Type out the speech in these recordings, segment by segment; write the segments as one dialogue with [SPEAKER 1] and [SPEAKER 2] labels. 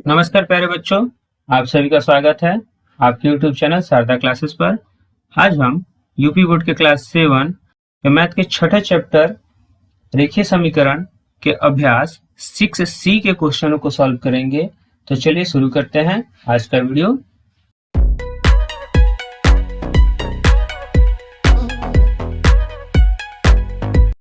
[SPEAKER 1] नमस्कार प्यारे बच्चों, आप सभी का स्वागत है आपके YouTube चैनल शारदा क्लासेस पर। आज हम यूपी बोर्ड के क्लास 7 के मैथ के छठे चैप्टर रेखीय समीकरण के अभ्यास 6C के क्वेश्चनों को सॉल्व करेंगे। तो चलिए शुरू करते हैं आज का वीडियो।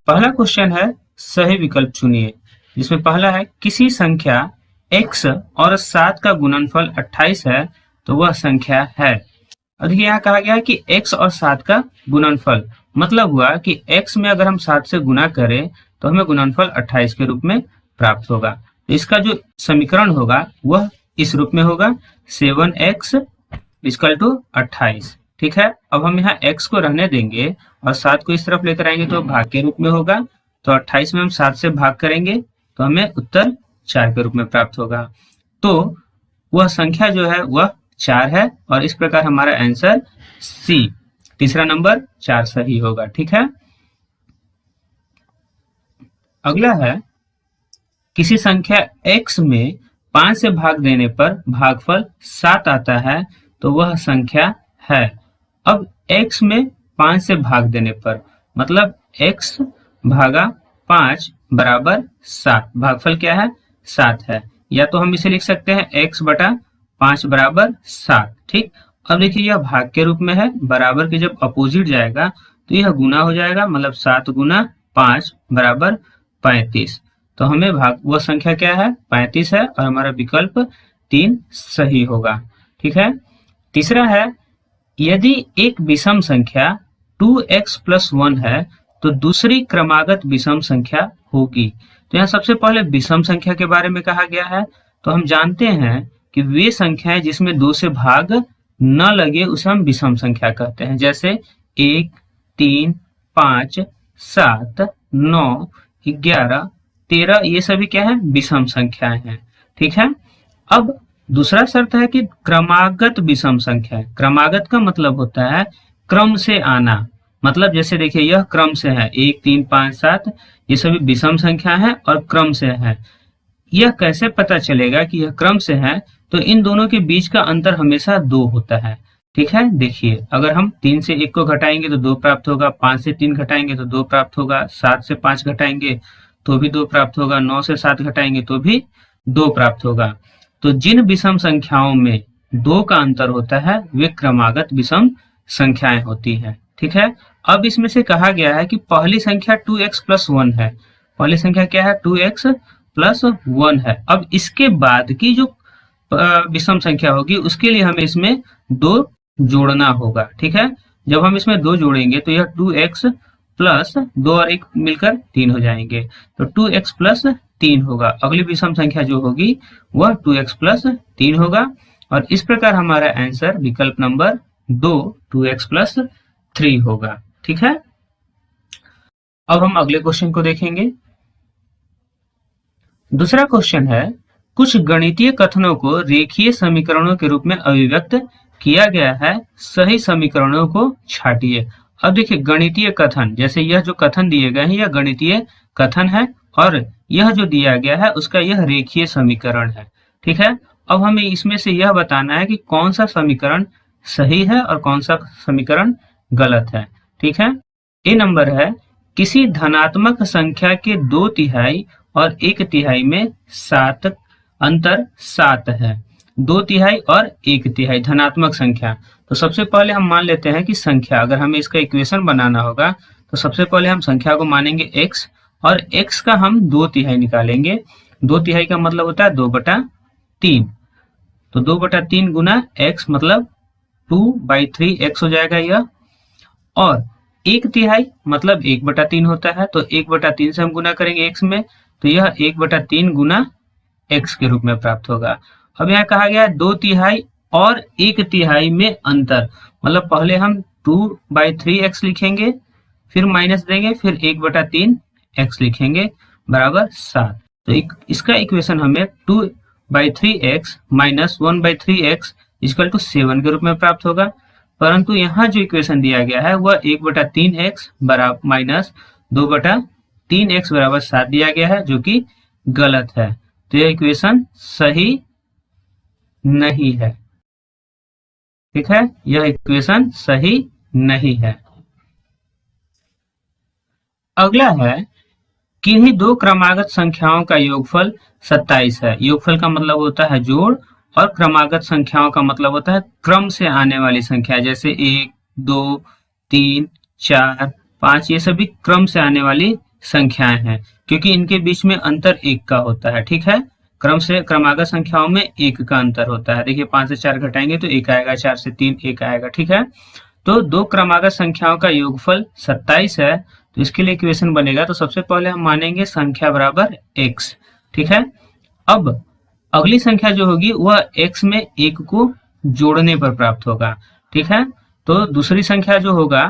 [SPEAKER 1] पहला क्वेश्चन है सही विकल्प चुनिए, जिसमें पहला है किसी संख्या x और 7 का गुणनफल 28 है तो वह संख्या है। और देखिए यहाँ कहा गया है कि x और 7 का गुणनफल, मतलब हुआ कि x में अगर हम 7 से गुना करें तो हमें गुणनफल 28 के रूप में प्राप्त होगा। तो इसका जो समीकरण होगा वह इस रूप में होगा 7x = 28। ठीक है, अब हम यहाँ x को रहने देंगे और 7 को इस तरफ लेकर आएंगे तो भाग के रूप में होगा। तो 28 में हम 7 से भाग करेंगे तो हमें उत्तर 4 के रूप में प्राप्त होगा। तो वह संख्या जो है वह 4 है और इस प्रकार हमारा आंसर सी, तीसरा नंबर 4 सही होगा। ठीक है, अगला है किसी संख्या x में 5 से भाग देने पर भागफल 7 आता है तो वह संख्या है। अब x में 5 से भाग देने पर मतलब x भागा 5 बराबर 7, भागफल क्या है 7 है, या तो हम इसे लिख सकते हैं x बटा 5 बराबर 7। ठीक, अब देखिए यह भाग के रूप में है, बराबर के जब अपोजिट जाएगा तो यह गुना हो जाएगा, मतलब 7 गुना 5 बराबर 35। तो हमें भाग वह संख्या क्या है 35 है और हमारा विकल्प 3 सही होगा। ठीक है, तीसरा है यदि एक विषम संख्या 2x + 1 है तो दूसरी क्रमागत विषम संख्या होगी। तो यहाँ सबसे पहले विषम संख्या के बारे में कहा गया है। तो हम जानते हैं कि वे संख्याएं जिसमें 2 से भाग न लगे उसे हम विषम संख्या कहते हैं, जैसे 1, 3, 5, 7, 9, 11, 13, ये सभी क्या है विषम संख्याएं हैं। ठीक है, अब दूसरा शर्त है कि क्रमागत विषम संख्या। क्रमागत का मतलब होता है क्रम से आना, मतलब जैसे देखिए यह क्रम से है 1, 3, 5, 7, ये सभी विषम संख्या है और क्रम से है। यह कैसे पता चलेगा कि यह क्रम से है? तो इन दोनों के बीच का अंतर हमेशा 2 होता है। ठीक है, देखिए अगर हम 3 से 1 को घटाएंगे तो 2 प्राप्त होगा, 5 से 3 घटाएंगे तो 2 प्राप्त होगा, 7 से 5 घटाएंगे तो भी 2 प्राप्त होगा, 9 से 7 घटाएंगे तो भी 2 प्राप्त होगा। तो जिन विषम संख्याओं में 2 का अंतर होता है वे क्रमागत विषम संख्याएं होती हैं। ठीक है, अब इसमें से कहा गया है कि पहली संख्या 2x + 1 है। पहली संख्या क्या है 2x + 1 है। अब इसके बाद की जो विषम संख्या होगी उसके लिए हमें इसमें 2 जोड़ना होगा। ठीक है, जब हम इसमें 2 जोड़ेंगे तो यह 2x + 2 और 1 मिलकर 3 हो जाएंगे, तो 2x + 3 होगा। अगली विषम संख्या जो होगी वह 2x + 3 होगा और इस प्रकार हमारा आंसर विकल्प नंबर 2 2x + 3 होगा। ठीक है, अब हम अगले क्वेश्चन को देखेंगे। दूसरा क्वेश्चन है कुछ गणितीय कथनों को रेखीय समीकरणों के रूप में अभिव्यक्त किया गया है, सही समीकरणों को छांटिए। अब देखिए गणितीय कथन, जैसे यह जो कथन दिए गए हैं यह गणितीय कथन है और यह जो दिया गया है उसका यह रेखीय समीकरण है। ठीक है, अब हमें इसमें से यह बताना है कि कौन सा समीकरण सही है और कौन सा समीकरण गलत है। ठीक है, ए नंबर है किसी धनात्मक संख्या के 2/3 और 1/3 में 7 अंतर 7 है। 2/3 और 1/3 धनात्मक संख्या। तो सबसे पहले हम मान लेते हैं कि संख्या, अगर हमें इसका इक्वेशन बनाना होगा तो सबसे पहले हम संख्या को मानेंगे x और x का हम 2/3 निकालेंगे। 2/3 का मतलब होता है 2/3, तो 2/3 गुना x मतलब 2/3x हो जाएगा यह, और 1/3 मतलब 1/3 होता है, तो 1/3 से हम गुना करेंगे x में तो यह 1/3 गुना x के रूप में प्राप्त होगा। अब यहाँ कहा गया है 2/3 और 1/3 में अंतर, मतलब पहले हम 2/3x लिखेंगे, फिर माइनस देंगे, फिर 1/3x लिखेंगे बराबर 7। तो इसका इक्वेशन हमें 2/3x माइनस 1/3x = 7 के रूप में प्राप्त होगा। परंतु यहाँ जो इक्वेशन दिया गया है वह 1/3x बराबर माइनस 2/3x बराबर 7 दिया गया है, जो कि गलत है। तो यह इक्वेशन सही नहीं है। ठीक है, यह इक्वेशन सही नहीं है। अगला है, किन्हीं दो क्रमागत संख्याओं का योगफल 27 है। योगफल का मतलब होता है जोड़, और क्रमागत संख्याओं का मतलब होता है क्रम से आने वाली संख्या, जैसे 1, 2, 3, 4, 5, ये सभी क्रम से आने वाली संख्याएं हैं, क्योंकि इनके बीच में अंतर 1 का होता है। ठीक है, क्रम से क्रमागत संख्याओं में 1 का अंतर होता है। देखिए 5 से 4 घटाएंगे तो 1 आएगा, 4 से 3 1 आएगा। ठीक है, तो दो क्रमागत संख्याओं का योगफल 27 है, तो इसके लिए इक्वेशन बनेगा, तो सबसे पहले हम मानेंगे संख्या बराबर x। ठीक है, अब अगली संख्या जो होगी वह x में 1 को जोड़ने पर प्राप्त होगा। ठीक है, तो दूसरी संख्या जो होगा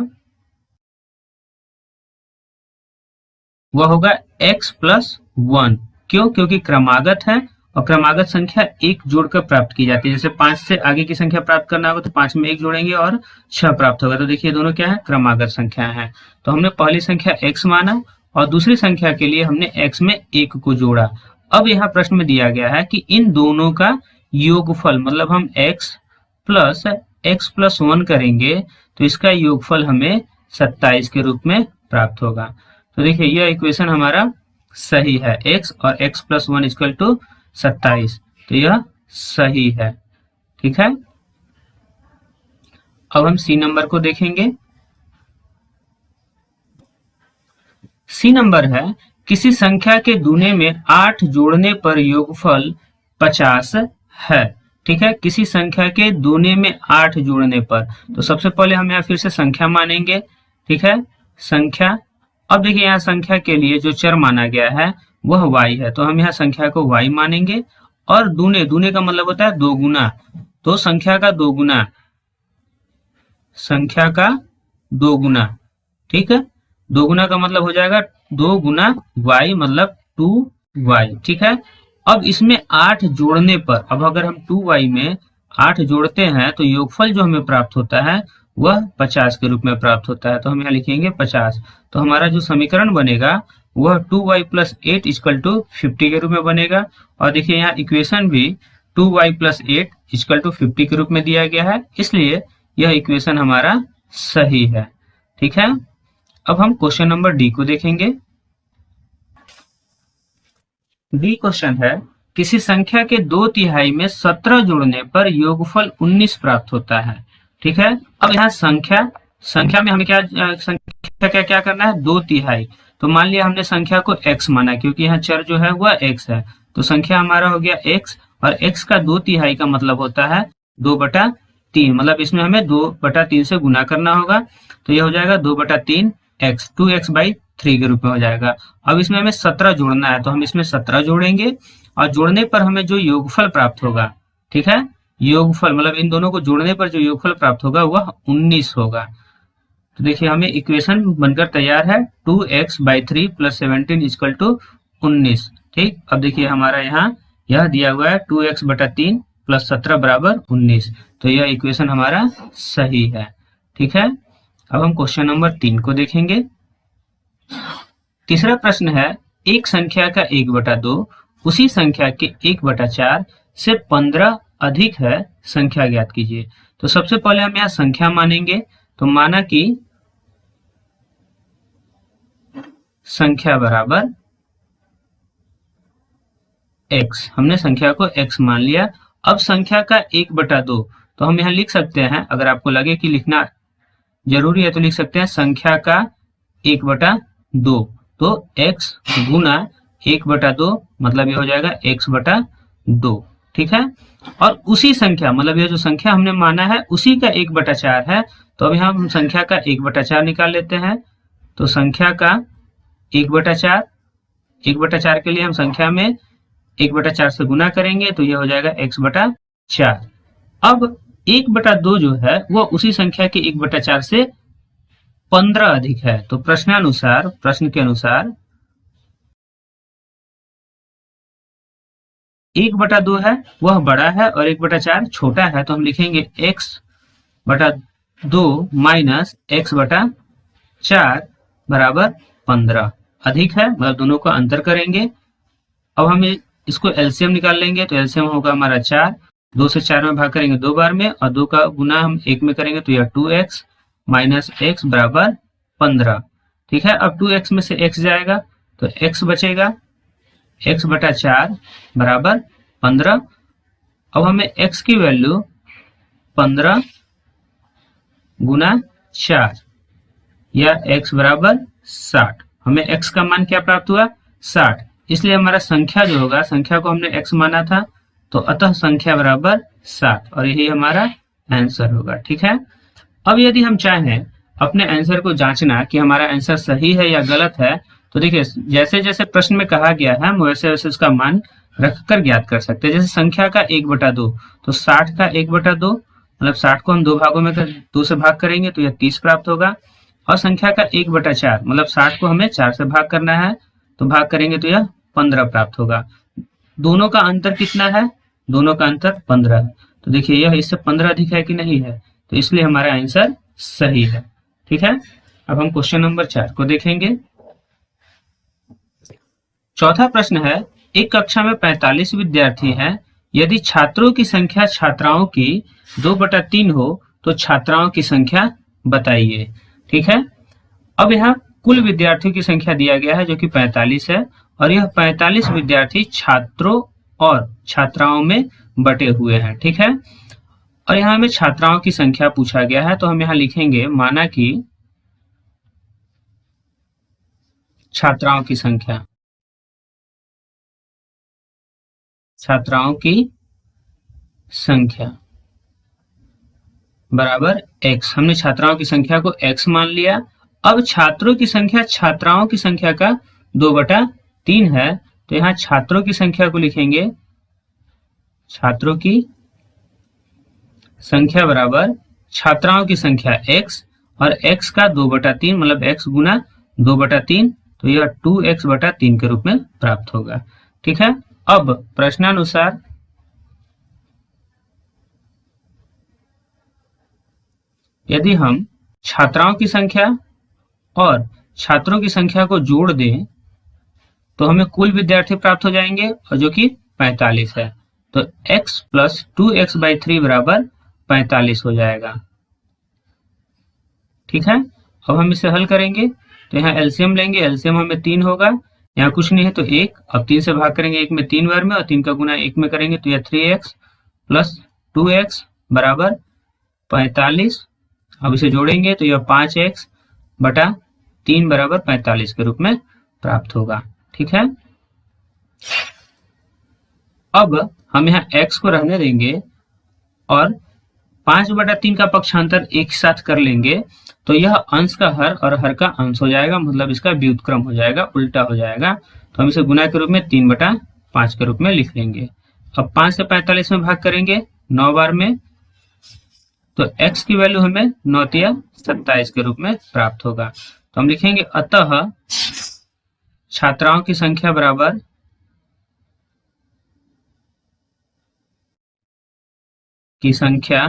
[SPEAKER 1] वह होगा x प्लस 1। क्यों? क्योंकि क्रमागत है, और क्रमागत संख्या 1 जोड़कर प्राप्त की जाती है। जैसे 5 से आगे की संख्या प्राप्त करना होगा तो 5 में 1 जोड़ेंगे और 6 प्राप्त होगा। तो देखिए दोनों क्या है, क्रमागत संख्या है। तो हमने पहली संख्या x माना, और दूसरी संख्या के लिए हमने x में 1 को जोड़ा। अब यहाँ प्रश्न में दिया गया है कि इन दोनों का योगफल, मतलब हम x प्लस 1 करेंगे तो इसका योगफल हमें 27 के रूप में प्राप्त होगा। तो देखिए यह इक्वेशन हमारा सही है, x और x प्लस 1 इक्वल टू 27, तो यह सही है। ठीक है, अब हम सी नंबर को देखेंगे। सी नंबर है, किसी संख्या के दूने में 8 जोड़ने पर योगफल 50 है। ठीक है, किसी संख्या के दूने में 8 जोड़ने पर, तो सबसे पहले हम यहाँ फिर से संख्या मानेंगे। ठीक है, संख्या, अब देखिए यहाँ संख्या के लिए जो चर माना गया है वह y है, तो हम यहाँ संख्या को y मानेंगे। और दूने, दूने का मतलब होता है दो गुना, तो संख्या का दो गुना, संख्या का दो गुना। ठीक है, दो गुना का मतलब हो जाएगा 2 गुना y, मतलब 2y। ठीक है, अब इसमें 8 जोड़ने पर, अब अगर हम 2y में 8 जोड़ते हैं तो योगफल जो हमें प्राप्त होता है वह 50 के रूप में प्राप्त होता है। तो हम यहाँ लिखेंगे 50। तो हमारा जो समीकरण बनेगा वह 2y प्लस 8 इक्वल टू 50 के रूप में बनेगा। और देखिए यहाँ इक्वेशन भी 2y प्लस 8 इक्वल टू 50 के रूप में दिया गया है, इसलिए यह इक्वेशन हमारा सही है। ठीक है, अब हम क्वेश्चन नंबर डी को देखेंगे। डी क्वेश्चन है, किसी संख्या के 2/3 में 17 जोड़ने पर योगफल 19 प्राप्त होता है। ठीक है, अब यहाँ संख्या में हमें क्या करना है, 2/3। तो मान लिया हमने संख्या को x माना, क्योंकि यहाँ चर जो है वह x है, तो संख्या हमारा हो गया x, और x का 2/3 का मतलब होता है 2/3, मतलब इसमें हमें 2/3 से गुना करना होगा, तो यह हो जाएगा 2/3 x, 2x/3 के रूप में हो जाएगा। अब इसमें हमें 17 जोड़ना है, तो हम इसमें 17 जोड़ेंगे, और जोड़ने पर हमें जो योगफल प्राप्त होगा, ठीक है, योगफल मतलब इन दोनों को जोड़ने पर जो योगफल प्राप्त होगा वह 19 होगा। तो देखिए हमें इक्वेशन बनकर तैयार है, 2x/3 प्लस 17 इक्वल टू 19। ठीक, अब देखिए हमारा यहाँ यह दिया हुआ है 2x/3 प्लस 17 बराबर 19, तो यह इक्वेशन हमारा सही है। ठीक है, अब हम क्वेश्चन नंबर 3 को देखेंगे। तीसरा प्रश्न है, एक संख्या का 1/2 उसी संख्या के 1/4 से 15 अधिक है, संख्या ज्ञात कीजिए। तो सबसे पहले हम यहाँ संख्या मानेंगे, तो माना कि संख्या बराबर x, हमने संख्या को x मान लिया। अब संख्या का 1/2, तो हम यहाँ लिख सकते हैं, अगर आपको लगे कि लिखना जरूरी है तो लिख सकते हैं संख्या का 1/2, तो x गुना 1/2 मतलब ये हो जाएगा x/2। ठीक है, और उसी संख्या मतलब ये जो संख्या हमने माना है उसी का 1/4 है, तो अब यहाँ हम संख्या का 1/4 निकाल लेते हैं। तो संख्या का 1/4 के लिए हम संख्या में 1/4 से गुना करेंगे, तो ये हो जाएगा x/4। अब 1/2 जो है वो उसी संख्या के 1/4 से 15 अधिक है, तो प्रश्न के अनुसार 1/2 है वह बड़ा है और 1/4 छोटा है, तो हम लिखेंगे x/2 माइनस x/4 बराबर 15। अधिक है मतलब दोनों का अंतर करेंगे। अब हम इसको एलसीएम निकाल लेंगे, तो एलसीएम होगा हमारा 4, 2 से 4 में भाग करेंगे 2 बार में, और 2 का गुना हम 1 में करेंगे तो यह 2x माइनस x बराबर 15। ठीक है, अब 2x में से x जाएगा तो x बचेगा, x बटा 4 बराबर 15। अब हमें x की वैल्यू 15 गुना 4 या x बराबर 60। हमें x का मान क्या प्राप्त हुआ? 60। इसलिए हमारा संख्या जो होगा, संख्या को हमने x माना था, तो अतः संख्या बराबर 60 और यही हमारा आंसर होगा। ठीक है, अब यदि हम चाहें अपने आंसर को जांचना कि हमारा आंसर सही है या गलत है, तो देखिए जैसे जैसे प्रश्न में कहा गया है हम वैसे वैसे उसका मान रखकर ज्ञात कर सकते हैं। जैसे संख्या का 1/2, तो 60 का 1/2 मतलब 60 को हम 2 भागों में 2 से भाग करेंगे तो यह 30 प्राप्त होगा। और संख्या का 1/4 मतलब 60 को हमें 4 से भाग करना है, तो भाग करेंगे तो यह 15 प्राप्त होगा। दोनों का अंतर कितना है? दोनों का अंतर 15 है। तो देखिए यह इससे 15 अधिक है कि नहीं है, तो इसलिए हमारा आंसर सही है। ठीक है, अब हम क्वेश्चन नंबर 4 को देखेंगे। चौथा प्रश्न है, एक कक्षा में 45 विद्यार्थी हैं। यदि छात्रों की संख्या छात्राओं की 2/3 हो तो छात्राओं की संख्या बताइए। ठीक है, अब यहाँ कुल विद्यार्थियों की संख्या दिया गया है जो कि 45 है, और यह 45 विद्यार्थी छात्रों और छात्राओं में बटे हुए हैं। ठीक है, और यहाँ हमें छात्राओं की संख्या पूछा गया है, तो हम यहाँ लिखेंगे माना कि छात्राओं की संख्या, छात्राओं की संख्या बराबर x। हमने छात्राओं की संख्या को x मान लिया। अब छात्रों की संख्या छात्राओं की संख्या का 2/3 है, तो यहाँ छात्रों की संख्या को लिखेंगे छात्रों की संख्या बराबर छात्राओं की संख्या x, और x का 2/3 मतलब x गुना 2/3, तो यह 2x/3 के रूप में प्राप्त होगा। ठीक है, अब प्रश्नानुसार यदि हम छात्राओं की संख्या और छात्रों की संख्या को जोड़ दें तो हमें कुल विद्यार्थी प्राप्त हो जाएंगे, और जो कि 45 है, तो x प्लस 2x/3 बराबर 45 हो जाएगा। ठीक है, अब हम इसे हल करेंगे तो यहाँ एलसीएम लेंगे, एलसीएम हमें 3 होगा, यहाँ कुछ नहीं है तो 1। अब 3 से भाग करेंगे 1 में 3 बार में, और 3 का गुना 1 में करेंगे तो यह 3x प्लस 2x बराबर 45। अब इसे जोड़ेंगे तो यह 5x/3 बराबर 45 के रूप में प्राप्त होगा। ठीक है, अब हम यहाँ x को रहने देंगे और 5/3 का पक्षांतर एक साथ कर लेंगे, तो यह अंश का हर और हर का अंश हो जाएगा, मतलब इसका व्युत्क्रम हो जाएगा, उल्टा हो जाएगा। तो हम इसे गुना के रूप में 3/5 के रूप में लिख लेंगे। अब 5 से 45 में भाग करेंगे 9 बार में, तो x की वैल्यू हमें 9 27 के रूप में प्राप्त होगा। तो हम लिखेंगे अतः छात्राओं की संख्या बराबर की संख्या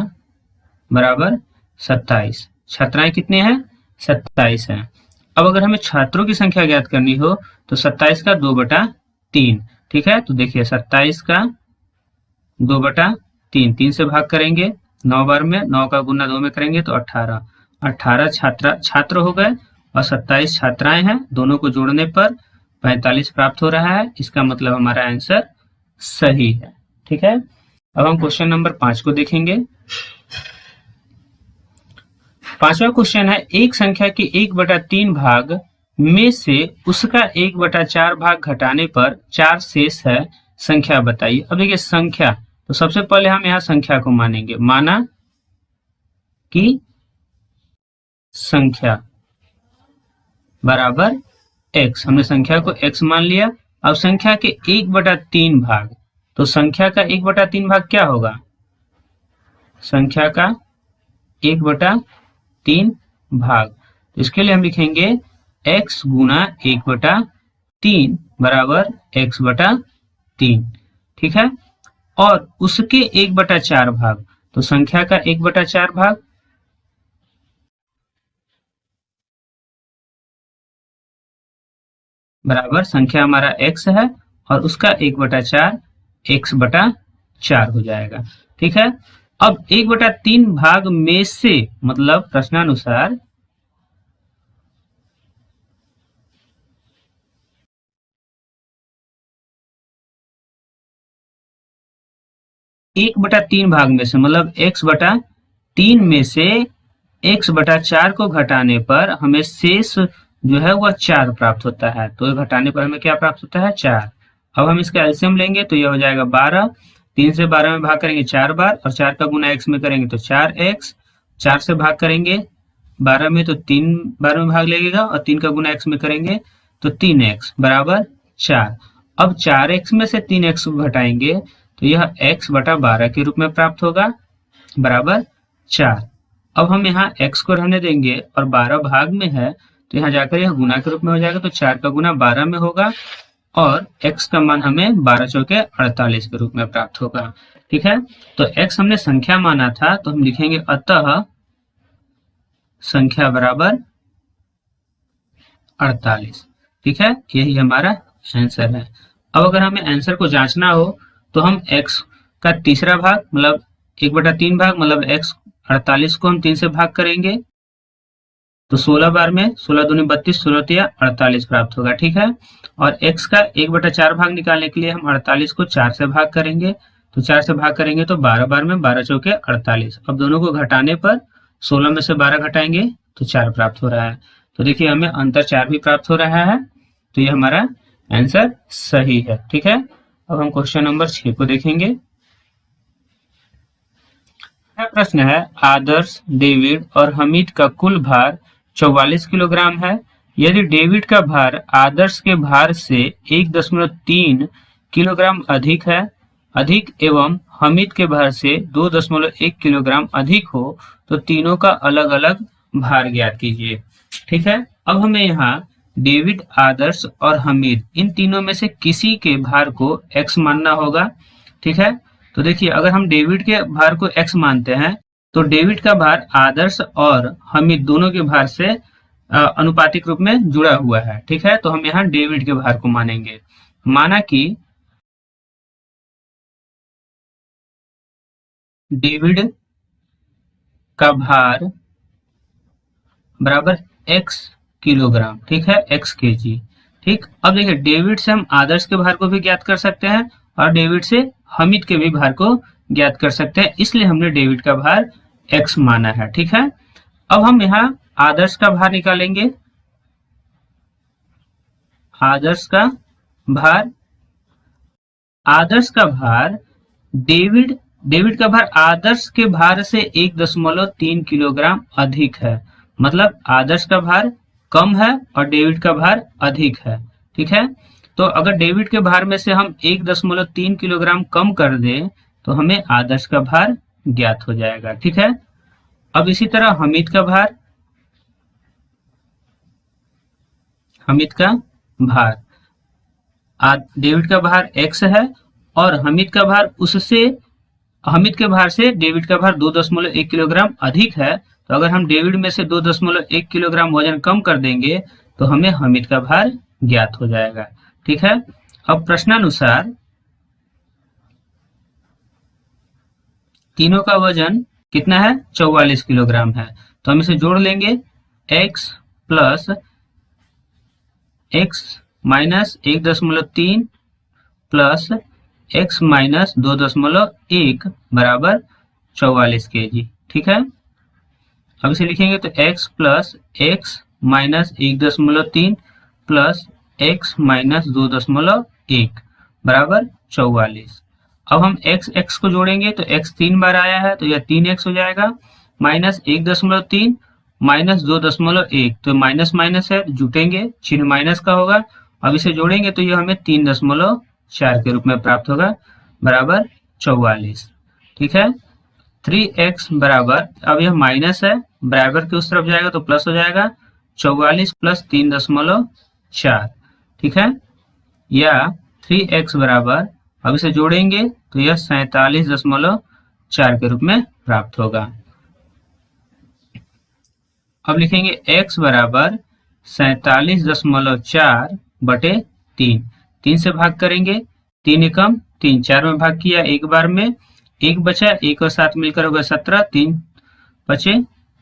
[SPEAKER 1] बराबर 27। छात्राएं कितने हैं? 27 हैं। अब अगर हमें छात्रों की संख्या ज्ञात करनी हो तो 27 का 2/3। ठीक है, तो देखिए 27 का 2/3, 3 से भाग करेंगे 9 बार में, 9 का गुना 2 में करेंगे तो 18। 18 छात्र हो गए और 27 छात्राएं हैं, दोनों को जोड़ने पर 45 प्राप्त हो रहा है। इसका मतलब हमारा आंसर सही है। ठीक है, अब हम क्वेश्चन नंबर 5 को देखेंगे। पांचवा क्वेश्चन है, एक संख्या के 1/3 भाग में से उसका 1/4 भाग घटाने पर 4 शेष है, संख्या बताइए। अब देखिए संख्या, तो सबसे पहले हम यहाँ संख्या को मानेंगे, माना कि संख्या बराबर x। हमने संख्या को x मान लिया। अब संख्या के 1/3 भाग, तो संख्या का 1/3 भाग क्या होगा? संख्या का 1/3 भाग, इसके लिए हम लिखेंगे x गुना 1/3 बराबर x/3। ठीक है, और उसके 1/4 भाग, तो संख्या का 1/4 भाग बराबर संख्या हमारा x है और उसका 1/4 x/3 4 हो जाएगा। ठीक है, अब 1/3 भाग में से मतलब प्रश्नानुसार 1/3 भाग में से मतलब x/3 में से x/4 को घटाने पर हमें शेष जो है वह 4 प्राप्त होता है। तो घटाने पर हमें क्या प्राप्त होता है? 4। अब हम इसका एलसीएम लेंगे तो यह हो जाएगा 12। 3 से 12 में भाग करेंगे 4 बार और 4 का गुना x में करेंगे तो 4x। 4 से भाग करेंगे 12 में तो 3 बार में भाग लगेगा और 3 का गुना x में करेंगे तो 3x बराबर 4। अब 4x में से 3x को घटाएंगे तो यह x/12 के रूप में प्राप्त होगा बराबर 4। अब हम यहाँ x को रहने देंगे और 12 भाग में है तो यहाँ जाकर यह गुना के रूप में हो जाएगा तो 4 का गुना 12 में होगा और x का मान हमें 12 चौके 48 के रूप में प्राप्त होगा। ठीक है, तो x हमने संख्या माना था तो हम लिखेंगे अतः संख्या बराबर 48। ठीक है, यही हमारा आंसर है। अब अगर हमें आंसर को जांचना हो तो हम x का तीसरा भाग मतलब 1/3 भाग मतलब x 48 को हम 3 से भाग करेंगे तो 16 बार में 16 दूनी 32 16 तिया 48 प्राप्त होगा। ठीक है, और x का 1/4 भाग निकालने के लिए हम 48 को 4 से भाग करेंगे तो 4 से भाग करेंगे तो 12 बार में 12 चौके 48। अब दोनों को घटाने पर 16 में से 12 घटाएंगे तो 4 प्राप्त हो रहा है। तो देखिए हमें अंतर 4 भी प्राप्त हो रहा है, तो ये हमारा आंसर सही है। ठीक है, अब हम क्वेश्चन नंबर 6 को देखेंगे। प्रश्न है आदर्श, डेविड और हमीद का कुल भार 44 किलोग्राम है। यदि डेविड का भार आदर्श के भार से 1.3 किलोग्राम अधिक एवं हमीद के भार से 2.1 किलोग्राम अधिक हो तो तीनों का अलग अलग भार ज्ञात कीजिए। ठीक है, अब हमें यहाँ डेविड, आदर्श और हमीद इन तीनों में से किसी के भार को x मानना होगा। ठीक है, तो देखिए अगर हम डेविड के भार को x मानते हैं तो डेविड का भार आदर्श और हमीद दोनों के भार से अनुपातिक रूप में जुड़ा हुआ है। ठीक है, तो हम यहाँ डेविड के भार को मानेंगे। माना कि डेविड का भार बराबर x किलोग्राम। ठीक है, x kg। ठीक, अब देखिए डेविड से हम आदर्श के भार को भी ज्ञात कर सकते हैं और डेविड से हमीद के भी भार को ज्ञात कर सकते हैं, इसलिए हमने डेविड का भार x माना है। ठीक है, अब हम यहाँ आदर्श का भार निकालेंगे। आदर्श का भार डेविड का भार आदर्श के भार से 1.3 किलोग्राम अधिक है, मतलब आदर्श का भार कम है और डेविड का भार अधिक है। ठीक है, तो अगर डेविड के भार में से हम 1.3 किलोग्राम कम कर दें तो हमें आदर्श का भार ज्ञात हो जाएगा। ठीक है, अब इसी तरह हमीद का भार डेविड का भार x है और हमीद के भार से डेविड का भार 2.1 किलोग्राम अधिक है, तो अगर हम डेविड में से 2.1 किलोग्राम वजन कम कर देंगे तो हमें हमीद का भार ज्ञात हो जाएगा। ठीक है, अब प्रश्नानुसार तीनों का वजन कितना है? 44 किलोग्राम है, तो हम इसे जोड़ लेंगे। x plus x minus 1.3 plus x minus 2.1 बराबर 44 kg। ठीक है, अब इसे लिखेंगे तो x plus x minus 1.3 plus x minus 2.1 बराबर 44। अब हम x को जोड़ेंगे तो x 3 बार आया है तो यह 3x हो जाएगा, माइनस 1.3 माइनस 2.1 तो माइनस माइनस है, जुटेंगे चिन्ह माइनस का होगा। अब इसे जोड़ेंगे तो यह हमें 3.4 के रूप में प्राप्त होगा बराबर 44। ठीक है, 3x बराबर, अब यह माइनस है बराबर के उस तरफ जाएगा तो प्लस हो जाएगा 44 प्लस 3.4। ठीक है, या 3x बराबर, अब इसे जोड़ेंगे तो यह 47.4 के रूप में प्राप्त होगा। अब लिखेंगे x बराबर 47.4 बटे 3, 3 से भाग करेंगे 3 एकम 3, 4 में भाग किया एक बार में, एक बचा, एक और 7 मिलकर होगा 17, 3 बचे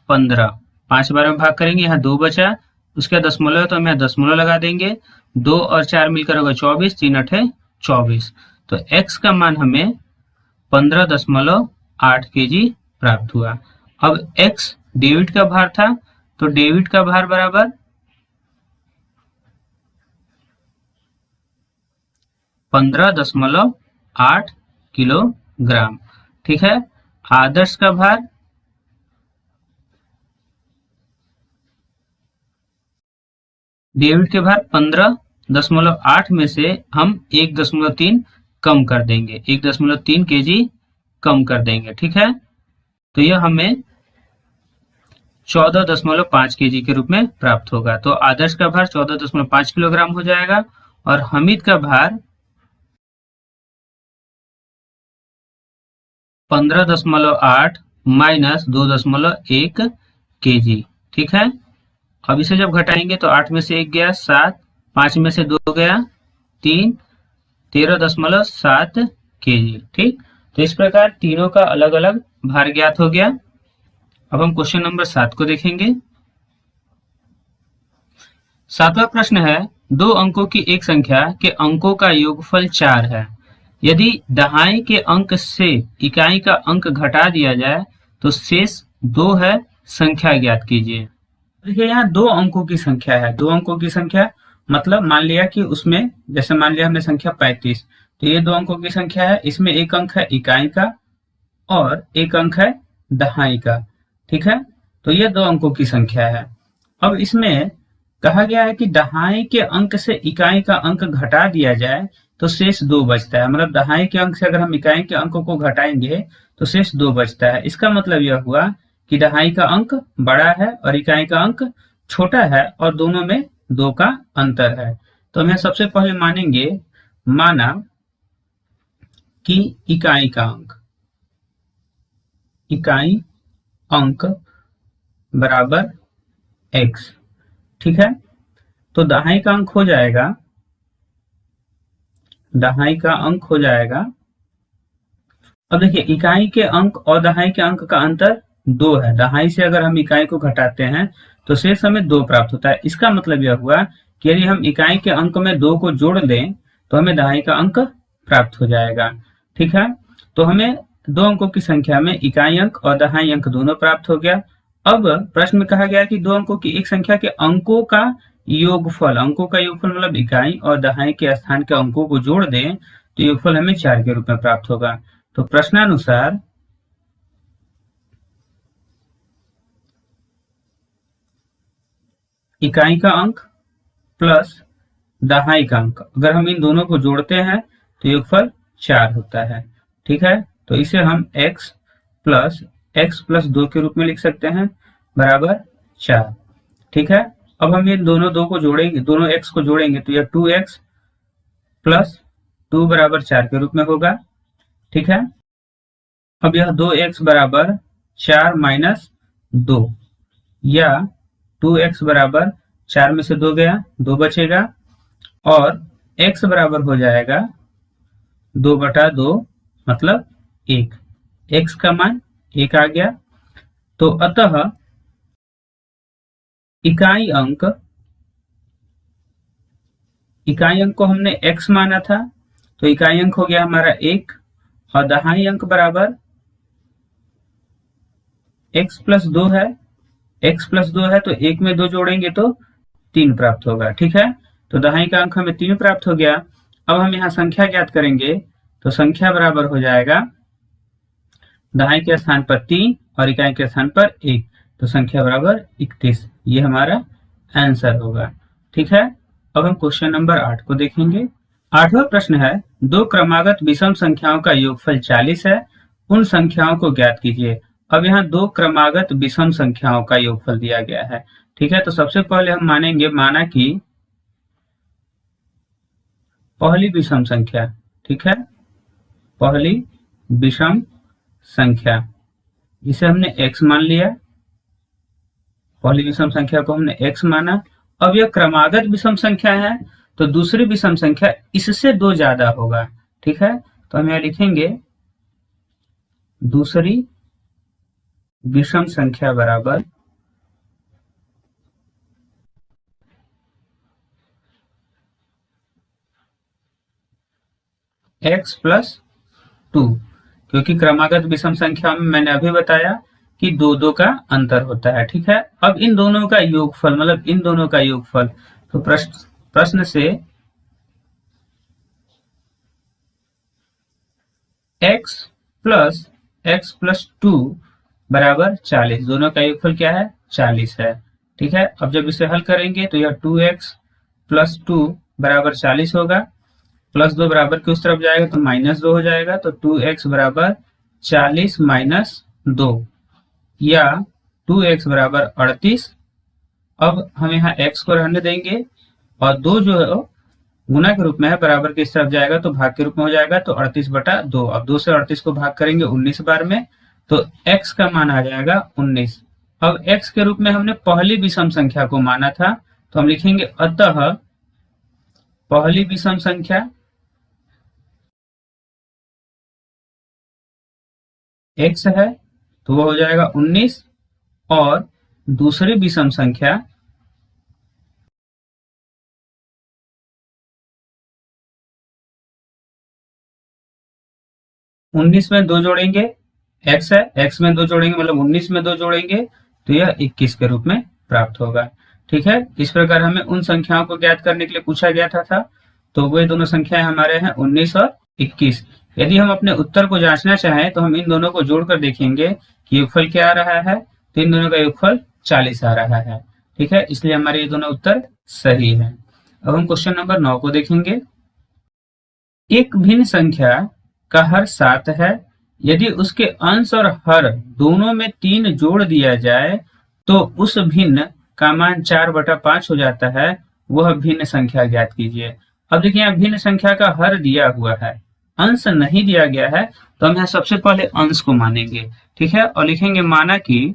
[SPEAKER 1] 15, 5 बार में भाग करेंगे, यहाँ 2 बचा, उसका दशमलव है तो हम यहाँ दशमलव लगा देंगे, 2 और 4 मिलकर होगा 24, 3 अठे 24, तो x का मान हमें 15.8 kg प्राप्त हुआ। अब x डेविड का भार था, तो डेविड का भार बराबर 15.8 किलोग्राम। ठीक है, आदर्श का भार डेविड के भार 15.8 में से हम 1.3 कम कर देंगे, 1.3 kg कम कर देंगे। ठीक है, तो यह हमें 14.5 kg के रूप में प्राप्त होगा। तो आदर्श का भार 14.5 किलोग्राम हो जाएगा और हमीद का भार 15.8 माइनस 2.1 kg। ठीक है, अब इसे जब घटाएंगे तो 8 में से 1 गया 7, 5 में से 2 गया 3, 13.7 kg। ठीक, तो इस प्रकार तीनों का अलग अलग भार ज्ञात हो गया। अब हम क्वेश्चन नंबर 7 को देखेंगे। 7वां प्रश्न है, 2 अंकों की एक संख्या के अंकों का योगफल 4 है। यदि दहाई के अंक से इकाई का अंक घटा दिया जाए तो शेष 2 है, संख्या ज्ञात कीजिए। देखिए यहाँ 2 अंकों की संख्या है, 2 अंकों की संख्या मतलब मान लिया कि उसमें, जैसे मान लिया हमने संख्या 35, तो ये 2 अंकों की संख्या है, इसमें एक अंक है इकाई का और एक अंक है दहाई का। ठीक है, तो ये 2 अंकों की संख्या है। अब इसमें कहा गया है कि दहाई के अंक से इकाई का अंक घटा दिया जाए तो शेष 2 बचता है, मतलब दहाई के अंक से अगर हम इकाई के अंक को घटाएंगे तो शेष 2 बचता है। इसका मतलब यह हुआ कि दहाई का अंक बड़ा है और इकाई का अंक छोटा है और दोनों में 2 का अंतर है। तो हम सबसे पहले मानेंगे, माना कि इकाई का अंक बराबर x। ठीक है, तो दहाई का अंक हो जाएगा, दहाई का अंक हो जाएगा, अब देखिए इकाई के अंक और दहाई के अंक का अंतर 2 है, दहाई से अगर हम इकाई को घटाते हैं तो शेष हमें 2 प्राप्त होता है। इसका मतलब यह हुआ कि यदि हम इकाई के अंक में 2 को जोड़ दें तो हमें दहाई का अंक प्राप्त हो जाएगा। ठीक है, तो हमें 2 अंकों की संख्या में इकाई अंक और दहाई अंक दोनों प्राप्त हो गया। अब प्रश्न में कहा गया कि 2 अंकों की एक संख्या के अंकों का योगफल, अंकों का योगफल मतलब इकाई और दहाई के स्थान के अंकों को जोड़ दें तो योगफल हमें 4 के रूप में प्राप्त होगा। तो प्रश्नानुसार इकाई का अंक प्लस दहाई का अंक, अगर हम इन दोनों को जोड़ते हैं तो योगफल 4 होता है। ठीक है, तो इसे हम x प्लस 2 के रूप में लिख सकते हैं बराबर 4। ठीक है, अब हम ये दोनों 2 को जोड़ेंगे, दोनों x को जोड़ेंगे तो यह 2x प्लस 2 बराबर 4 के रूप में होगा। ठीक है, अब यह 2x बराबर 4 माइनस 2 या 2x बराबर 4 में से 2 गया 2 बचेगा और x बराबर हो जाएगा 2/2 मतलब 1, x का मान 1 आ गया। तो अतः इकाई अंक को हमने x माना था तो इकाई अंक हो गया हमारा 1 और दहाई अंक बराबर x प्लस 2 है, x प्लस 2 है तो 1 में 2 जोड़ेंगे तो 3 प्राप्त होगा। ठीक है, तो दहाई का अंक हमें 3 प्राप्त हो गया। अब हम यहाँ संख्या ज्ञात करेंगे तो संख्या बराबर हो जाएगा दहाई के स्थान पर 3 और इकाई के स्थान पर 1, तो संख्या बराबर 31, ये हमारा आंसर होगा। ठीक है, अब हम क्वेश्चन नंबर 8 को देखेंगे। 8वां प्रश्न है, 2 क्रमागत विषम संख्याओं का योगफल 40 है, उन संख्याओं को ज्ञात कीजिए। अब यहाँ 2 क्रमागत विषम संख्याओं का योगफल दिया गया है। ठीक है, तो सबसे पहले हम मानेंगे, माना कि पहली विषम संख्या, ठीक है, पहली विषम संख्या, इसे हमने x मान लिया, पहली विषम संख्या को हमने x माना। अब यह क्रमागत विषम संख्या है तो दूसरी विषम संख्या इससे 2 ज्यादा होगा, ठीक है, तो हम यहाँ लिखेंगे दूसरी विषम संख्या बराबर x प्लस 2, क्योंकि क्रमागत विषम संख्या में मैंने अभी बताया कि दो दो का अंतर होता है। ठीक है, अब इन दोनों का योगफल, मतलब इन दोनों का योगफल, तो प्रश्न से x प्लस 2 बराबर 40, दोनों का योगफल क्या है, 40 है। ठीक है, अब जब इसे हल करेंगे तो यह 2x प्लस 2 बराबर 40 होगा, प्लस 2 बराबर के उस तरफ जाएगा तो माइनस 2 हो जाएगा, तो 2x बराबर 40 माइनस 2 या 2x बराबर 38। अब हम यहाँ x को रहने देंगे और 2 जो है गुना के रूप में है, बराबर के इस तरफ जाएगा तो भाग के रूप में हो जाएगा, तो 38/2। अब 2 से 38 को भाग करेंगे 19 बार में, तो x का मान आ जाएगा 19। अब x के रूप में हमने पहली विषम संख्या को माना था, तो हम लिखेंगे अतः पहली विषम संख्या x है, तो वो हो जाएगा 19, और दूसरी विषम संख्या उन्नीस में 2 जोड़ेंगे, x है, x में 2 जोड़ेंगे मतलब 19 में 2 जोड़ेंगे, तो यह 21 के रूप में प्राप्त होगा। ठीक है, इस प्रकार हमें उन संख्याओं को ज्ञात करने के लिए पूछा गया था, तो वे दोनों संख्याएं हमारे हैं 19 और 21। यदि हम अपने उत्तर को जांचना चाहें तो हम इन दोनों को जोड़कर देखेंगे कि योगफल क्या आ रहा है, तो इन दोनों का योगफल 40 आ रहा है। ठीक है, इसलिए हमारे ये दोनों उत्तर सही है। अब हम क्वेश्चन नंबर 9 को देखेंगे। एक भिन्न संख्या का हर 7 है, यदि उसके अंश और हर दोनों में 3 जोड़ दिया जाए तो उस भिन्न का मान 4/5 हो जाता है, वह भिन्न संख्या ज्ञात कीजिए। अब देखिए यहाँ भिन्न संख्या का हर दिया हुआ है, अंश नहीं दिया गया है, तो हम यहाँ सबसे पहले अंश को मानेंगे। ठीक है, और लिखेंगे माना कि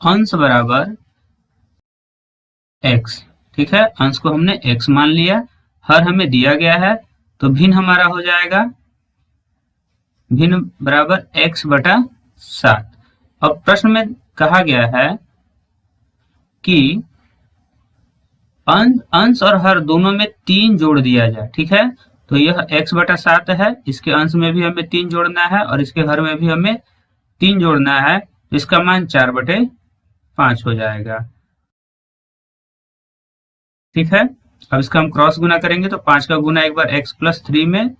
[SPEAKER 1] अंश बराबर x। ठीक है, अंश को हमने x मान लिया, हर हमें दिया गया है, तो भिन्न हमारा हो जाएगा भिन्न बराबर x/7। अब प्रश्न में कहा गया है कि अंश और हर दोनों में 3 जोड़ दिया जाए। ठीक है, तो यह x/7 है, इसके अंश में भी हमें 3 जोड़ना है और इसके हर में भी हमें 3 जोड़ना है, तो इसका मान 4/5 हो जाएगा। ठीक है, अब इसका हम क्रॉस गुना करेंगे, तो 5 का गुना एक बार x प्लस 3 में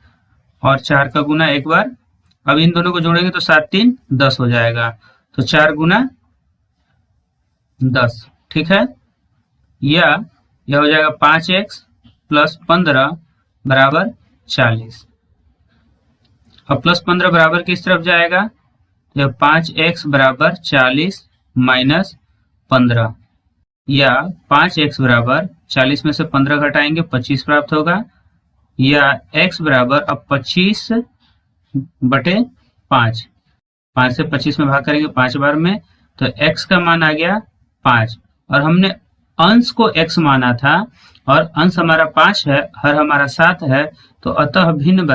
[SPEAKER 1] और 4 का गुना एक बार, अब इन दोनों को जोड़ेंगे तो 7 3 10 हो जाएगा, तो 4 गुना 10। ठीक है, या यह हो जाएगा 5x प्लस 15 बराबर 40। अब प्लस 15 बराबर किस तरफ जाएगा, यह 5x बराबर 40 माइनस 15, या 5x बराबर 40 में से 15 घटाएंगे 25 प्राप्त होगा, या x बराबर अब 25/5, 5 से 25 में भाग करेंगे 5 बार में, तो x का मान आ गया 5, और हमने अंश को x माना था और अंश हमारा 5 है, हर हमारा 7 है, तो अतः भिन्न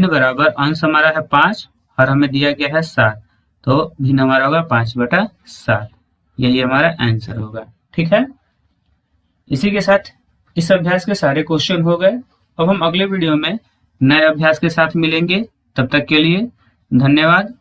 [SPEAKER 1] बराबर अंश हमारा है 5, हर हमें दिया गया है 7, तो भिन्न हमारा होगा 5/7। यही हमारा आंसर होगा। ठीक है, इसी के साथ इस अभ्यास के सारे क्वेश्चन हो गए। अब हम अगले वीडियो में नए अभ्यास के साथ मिलेंगे, तब तक के लिए धन्यवाद।